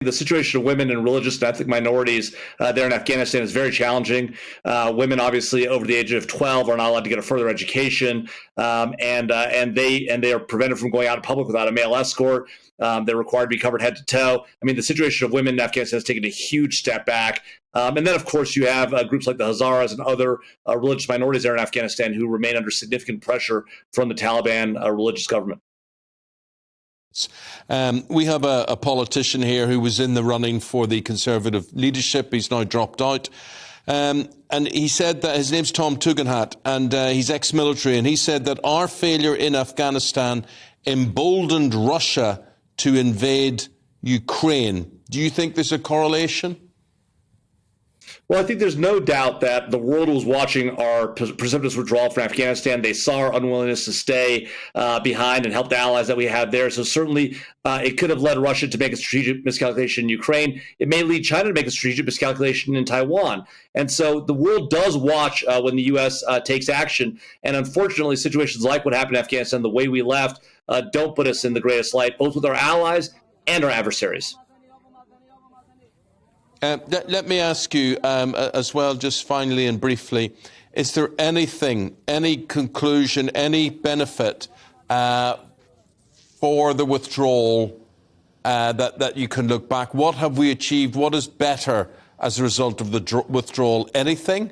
The situation of women and religious and ethnic minorities there in Afghanistan is very challenging. Women, obviously, over the age of 12 are not allowed to get a further education, and they are prevented from going out in public without a male escort. They're required to be covered head to toe. I mean, the situation of women in Afghanistan has taken a huge step back. And then, of course, you have groups like the Hazaras and other religious minorities there in Afghanistan who remain under significant pressure from the Taliban religious government. We have a politician here who was in the running for the Conservative leadership. He's now dropped out. And he said that his name's Tom Tugendhat, and he's ex-military. And he said that our failure in Afghanistan emboldened Russia to invade Ukraine. Do you think there's a correlation? Well, I think there's no doubt that the world was watching our precipitous withdrawal from Afghanistan. They saw our unwillingness to stay behind and help the allies that we had there. So certainly it could have led Russia to make a strategic miscalculation in Ukraine. It may lead China to make a strategic miscalculation in Taiwan. And so the world does watch when the U.S. takes action. And unfortunately, situations like what happened in Afghanistan, the way we left, don't put us in the greatest light, both with our allies and our adversaries. Let me ask you as well, just finally and briefly, is there anything, any conclusion, any benefit for the withdrawal that you can look back? What have we achieved? What is better as a result of the withdrawal? Anything?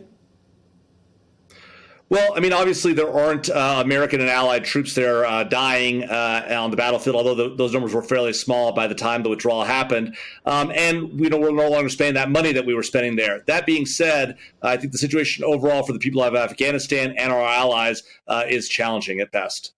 Well, I mean, obviously there aren't American and allied troops there dying on the battlefield, although those numbers were fairly small by the time the withdrawal happened. And we're no longer spending that money that we were spending there. That being said, I think the situation overall for the people of Afghanistan and our allies is challenging at best.